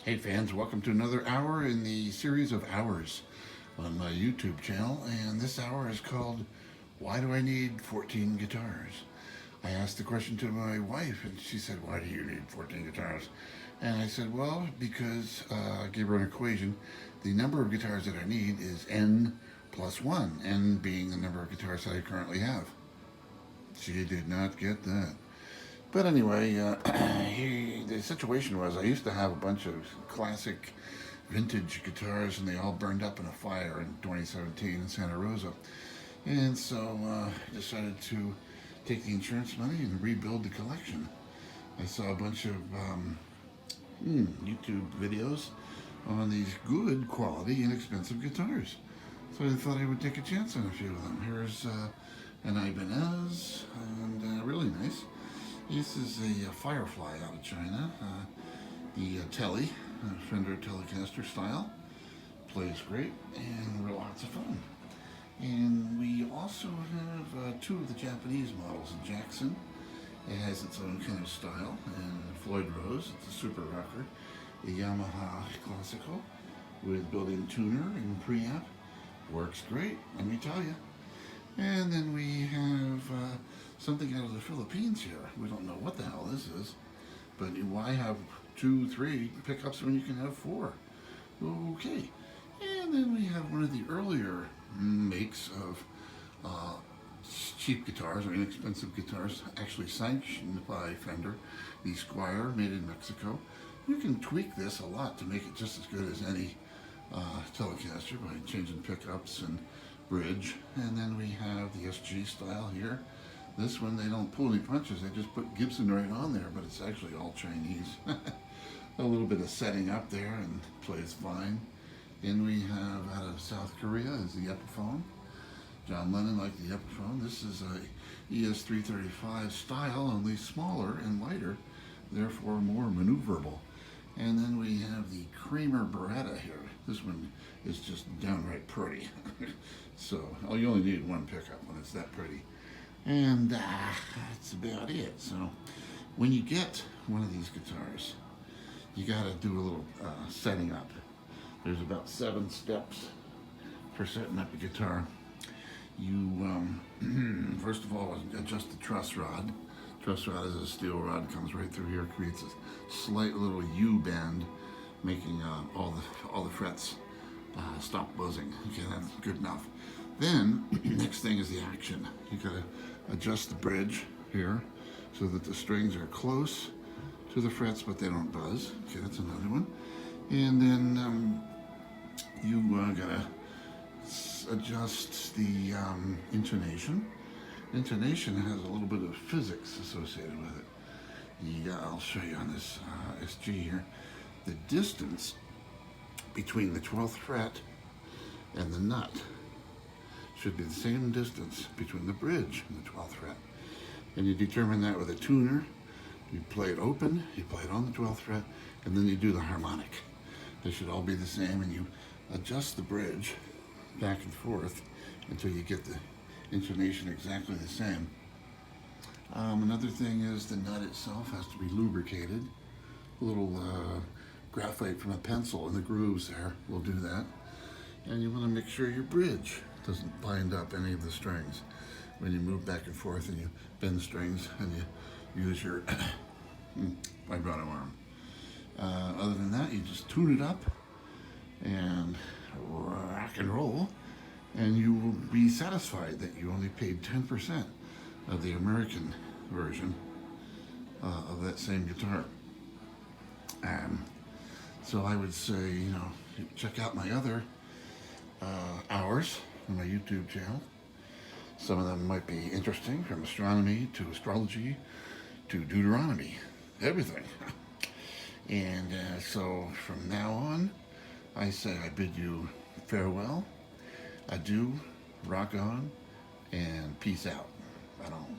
Hey fans, welcome to another hour in the series of hours on my YouTube channel. And this hour is called Why Do I Need 14 Guitars? I asked the question to my wife and she said, Why do you need 14 guitars? And I said, well, because I gave her an equation. The number of guitars that I need is N plus 1, N being the number of guitars that I currently have. She did not get that. But anyway, the situation was I used to have a bunch of classic vintage guitars, and they all burned up in a fire in 2017 in Santa Rosa. And so I decided to take the insurance money and rebuild the collection. I saw a bunch of YouTube videos on these good quality, inexpensive guitars. So I thought I would take a chance on a few of them. Here's an Ibanez, and really nice. This is a Firefly out of China, the Tele, Fender Telecaster style. Plays great and lots of fun. And we also have two of the Japanese models, a Jackson. It has its own kind of style, and Floyd Rose, it's a super rocker. A Yamaha Classical with built-in tuner and preamp. Works great, let me tell you. And then we have something out of the Philippines here. We don't know what the hell this is, but why have 2, 3 pickups when you can have 4? Okay. And then we have one of the earlier makes of cheap guitars or inexpensive guitars, actually sanctioned by Fender, the Squire, made in Mexico. You can tweak this a lot to make it just as good as any Telecaster by changing pickups and bridge. And then we have the SG style here. This one, they don't pull any punches, they just put Gibson right on there, but it's actually all Chinese. A little bit of setting up there and plays fine. Then we have out of South Korea is the Epiphone. John Lennon liked the Epiphone. This is a ES335 style, only smaller and lighter, therefore more maneuverable. And then we have the Kramer Beretta here. This one is just downright pretty. So, you only need one pickup when it's that pretty. And that's about it. So, when you get one of these guitars, you got to do a little setting up. There's about 7 steps for setting up a guitar. You, first of all, adjust the truss rod. Truss rod is a steel rod, comes right through here, creates a slight little U bend, making all the frets stop buzzing. Okay, that's good enough. Then, next thing is the action. You gotta adjust the bridge here so that the strings are close to the frets, but they don't buzz. Okay, that's another one. And then you gotta adjust the intonation. Intonation has a little bit of physics associated with it. I'll show you on this SG here. The distance between the 12th fret and the nut should be the same distance between the bridge and the 12th fret. And you determine that with a tuner. You play it open, you play it on the 12th fret, and then you do the harmonic. They should all be the same, and you adjust the bridge back and forth until you get the intonation exactly the same. Another thing is the nut itself has to be lubricated. A little graphite from a pencil in the grooves there will do that. And you want to make sure your bridge doesn't bind up any of the strings when you move back and forth and you bend strings and you use your vibrato arm. Other than that, you just tune it up and rock and roll, and you will be satisfied that you only paid 10% of the American version of that same guitar. So I would say, check out my other hours on my YouTube channel. Some of them might be interesting, from astronomy to astrology to Deuteronomy, everything. And so from now on, I say I bid you farewell, adieu, rock on, and peace out. Right on.